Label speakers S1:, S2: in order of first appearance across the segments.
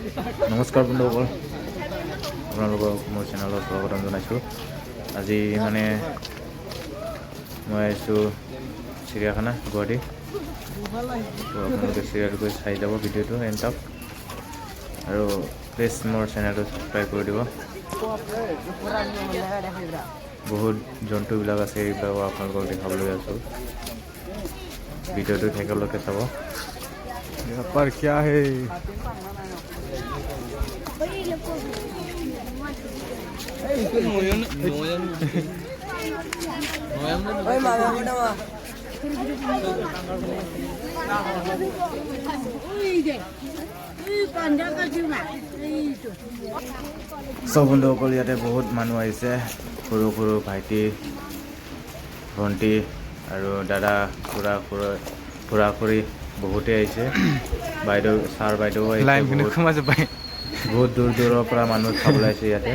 S1: নমস্কাৰ বন্ধুসকল, আপোনালোকক মোৰ চেনেলত স্বাগতম জনাইছোঁ। আজি মানে মই আহিছোঁ চিৰিয়াখানা গুৱাহাটী। তো আপোনালোকে চিৰিয়ালকৈ চাই যাব ভিডিঅ'টো এণ্ড আৰু প্লিজ মোৰ চেনেলটো ছাবস্ক্ৰাইব কৰি দিব। বহুত জন্তুবিলাক আছে, এইবিলাকো আপোনালোকক দেখাবলৈ আছোঁ। ভিডিঅ'টো শেষলৈকে চাব। यहाँ पर क्या है? চব বন্ধুসকল, ইয়াতে বহুত মানুহ আহিছে, সৰু সৰু ভাইটি ভণ্টি আৰু দাদা খুৰা খুৰী বহুতে আহিছে। বাইদেউ ছাৰ বাইদেউ বহুত দূৰ দূৰৰ পৰা মানুহ চাবলৈ আহিছে ইয়াতে।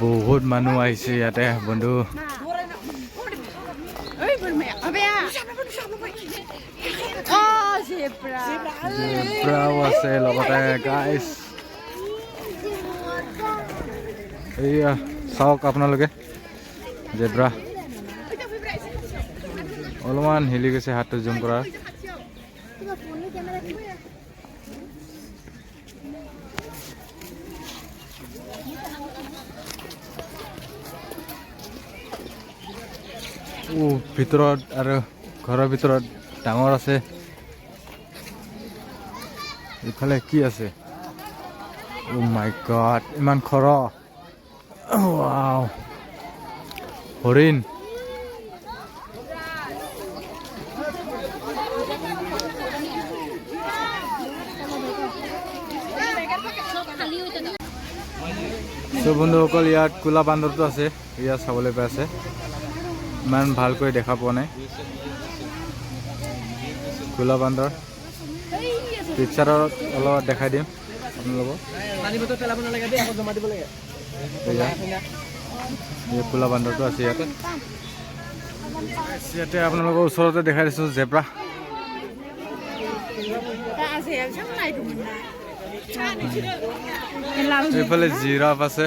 S1: বহুত মানুহ আহিছে ইয়াতে বন্ধু। জেব্ৰাও আছে লগতে গাইছ। এইয়া চাওক আপোনালোকে, জেব্ৰা অলপমান হিলি গৈছে, হাতটো জুম কৰা। ভিতৰত আৰু ঘৰৰ ভিতৰত ডাঙৰ আছে। ইফালে কি আছে? অ' মাই গড, ইমান খৰ! ৱাও, হৰিণ। চব বন্ধুসকল, ইয়াত কোলা বান্দৰটো আছে, ইয়াত চাবলৈ পাই আছে। ইমান ভালকৈ দেখা পোৱা নাই কোলা বান্দৰ। পিকচাৰত অলপ দেখাই দিম আপোনালোকক। কোলা বান্দৰটো আছে ইয়াতে। ইয়াতে আপোনালোকৰ ওচৰতে দেখাই দিছোঁ জেব্ৰা। এইফালে জিৰাফ আছে।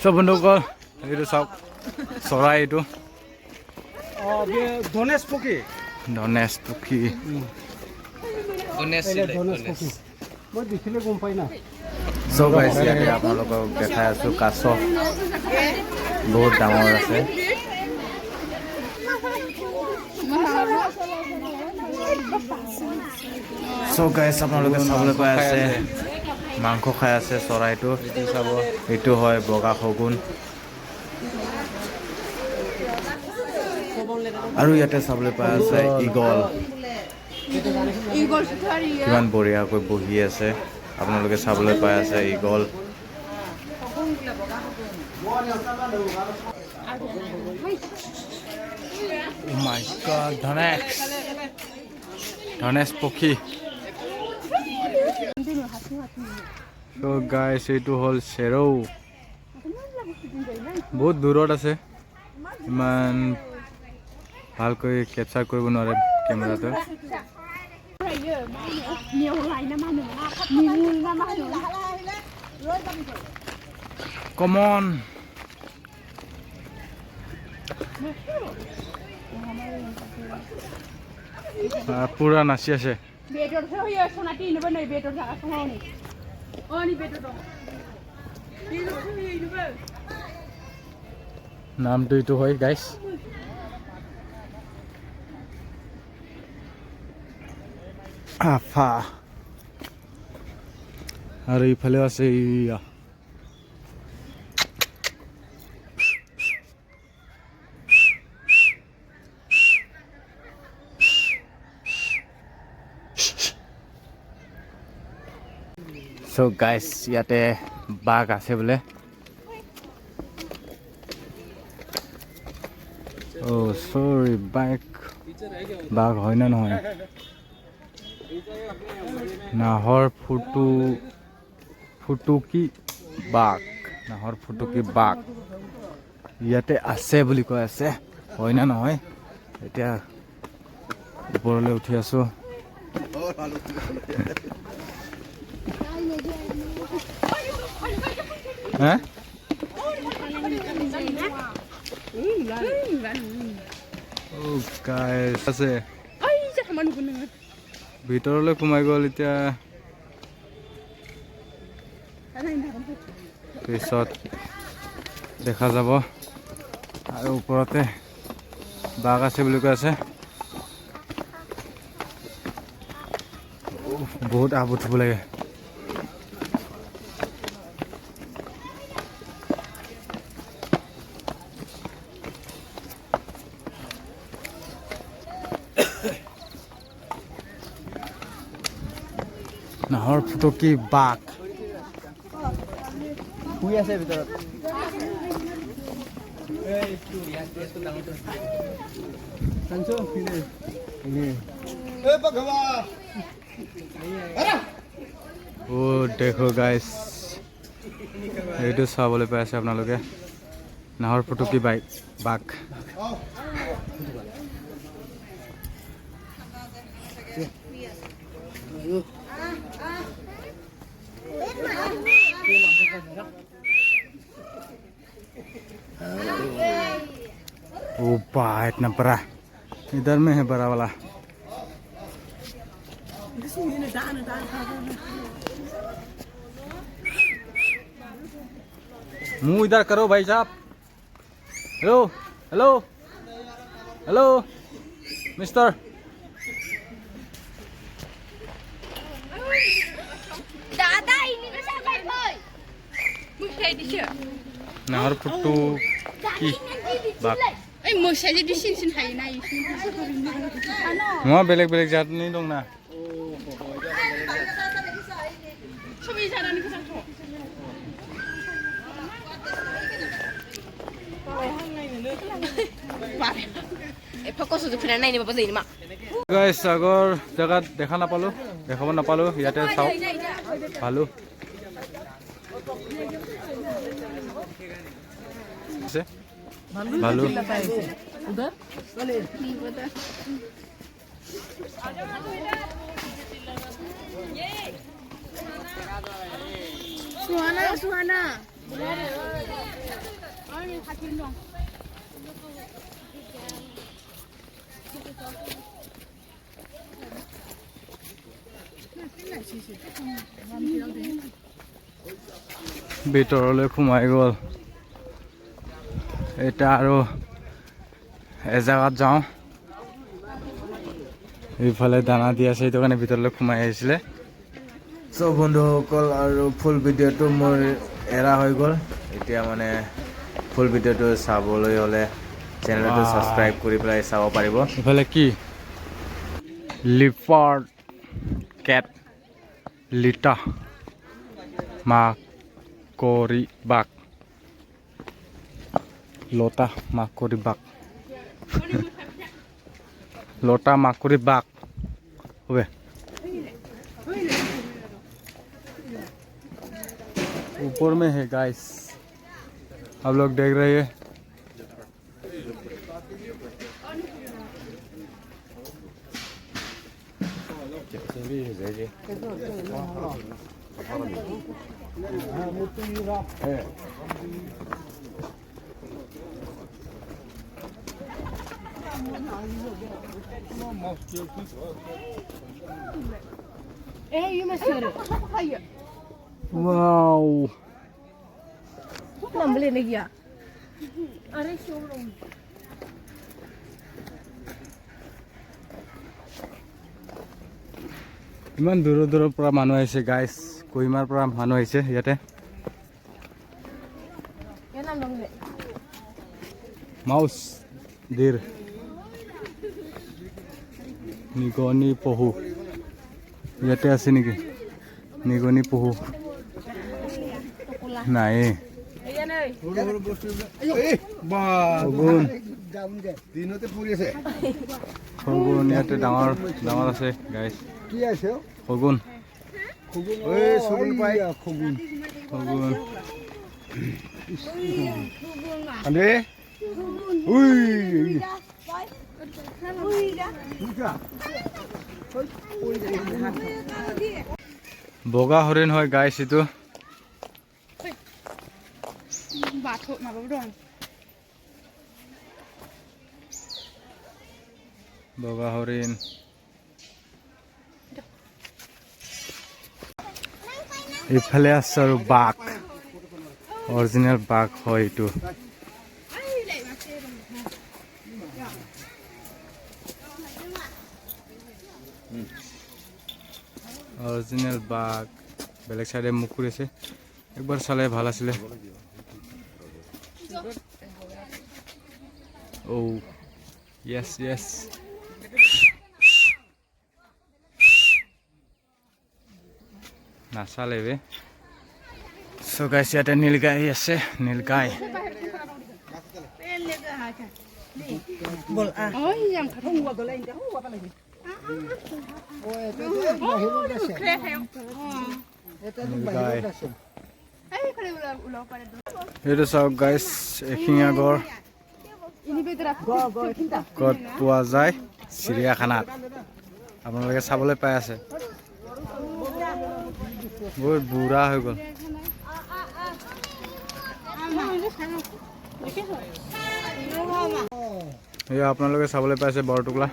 S1: চব বন্ধুসকল, এইটো চাওক চৰাই, এইটো ধনেশ পক্ষী। চব আহিছে ইয়াতে, আপোনালোকক দেখাই আছো। কাছ বহুত ডাঙৰ আছে। চব গাইছ আপোনালোকে চাবলৈ পাই আছে, মাংস খাই আছে চৰাইটো। চাব, এইটো হয় বগা শগুন। আৰু ইয়াতে চাবলৈ পাই আছে ঈগল, কিমান বঢ়িয়াকৈ বহি আছে। আপোনালোকে চাবলৈ পাই আছে ঈগল। মাই গড, ধনেশ পক্ষী। So guys, এইটো হ'ল চেৰৌ। বহুত দূৰত আছে, ইমান ভালকৈ কেপচাৰ কৰিব নোৱাৰে কেমেৰাটো। কমন পুৰা নাচি আছে। নামটো এইটো হয় গাইছ। আফা। আৰু ইফালে আছে ইয়া So guys, ইয়াতে বাঘ আছে বোলে। Oh sorry, বাঘ হয় না নহয়? নাহৰ ফুটুকি বাঘ নাহৰ ফুটুকি বাঘ ইয়াতে আছে বুলি কৈ আছে হয় না নহয় এতিয়া ওপৰলৈ উঠি আছো হা Oh guys আছে ভিতৰলৈ সোমাই গ'ল এতিয়া পিছত দেখা যাব আৰু ওপৰতে বাঘ আছে বুলি কৈ আছে বহুত আবুত হ'ব লাগে নাহৰ ফুটুকি বাঘ শুই আছে ভিতৰত ও দেখো গাইস এইটো চাবলৈ পাই আছে আপোনালোকে নাহৰ ফুটুকি বাঘ ओ बा इतना बड़ा इधर में है बड़ा वाला मुंह इधर करो भाई साहब हेलो हेलो हेलो मिस्टर दादा नाहर फुटुकी बाघ ओइ मोसाजे दिसिन हायोना मा बेलेग बेलेग जातनि दं ना सबै जानानै गोजांथ' गाइस আগৰ জায়গাত দেখা নাপালো দেখাব নাপালো ইয়াতে চাও ভালো ভালো उधर नहीं पता सुहाना ভিতৰলৈ সোমাই গ'ল এটা আৰু এজাগাত যাওঁ এইফালে দানা দি আছে এইটো কাৰণে ভিতৰলৈ সোমাই আহিছিলে সো বন্ধুসকল আৰু ফুল ভিডিঅ'টো মোৰ এৰা হৈ গ'ল এতিয়া মানে ফুল ভিডিঅ'টো চাবলৈ হ'লে চেনেলটো সাবস্ক্ৰাইব কৰি পেলাই চাব পাৰিব এইফালে কি লিপাৰ্ড কেট লিটা মাকৰি বাঘ লতা মাকৰি বাঘ लोटा माकुरी बाग हुए ऊपर में है गाइस आप लोग देख रहे हैं Wow. Nak beli lagi ya? Ada showroom. ইমান দূৰৰ পৰা মানুহ আহিছে গাইস কহিমাৰ পৰা মানুহ আহিছে ইয়াতে মাউস দেৰ নিগনি পহু ইয়াতে আছে নেকি নিগনি পহু নাই দিনতে ফুৰি আছে শগুন ইয়াতে ডাঙৰ ডাঙৰ আছে গাইছ
S2: কি আছে
S1: শগুন
S2: ওই শগুন পাই শগুন
S1: শগুন
S2: আরে উই
S1: বগা হৰিণ হয় গাইছ এইটো বগা হৰিণ এইফালে আছে আৰু বাঘ অৰিজিনেল বাঘ হয় এইটো অৰিজিনেল বাঘ বেলেগ চাইডে মুখ কৰিছে একবাৰ চালে ভাল আছিলে ও ইয়েছ ইয়েছ নাচালে বে সো গাইছ ইয়াতে নীলগাই আছে নীলগাই এইটো চাওক গাইছ এশিঙীয়া গড় ক'ত পোৱা যায় চিৰিয়াখানাত আপোনালোকে চাবলৈ পাই আছে বহুত বুঢ়া হৈ গ'ল এয়া আপোনালোকে চাবলৈ পাইছে বৰটোকোলা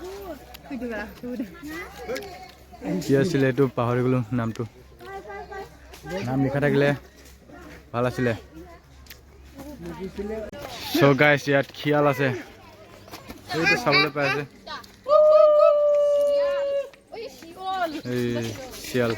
S1: কি আছিলে এইটো পাহৰি গ'লো নামটো নাম লিখা থাকিলে ভাল আছিলে চ' গাইছ ইয়াত শিয়াল আছে এইটো চাবলৈ পাই আছে এই শিয়াল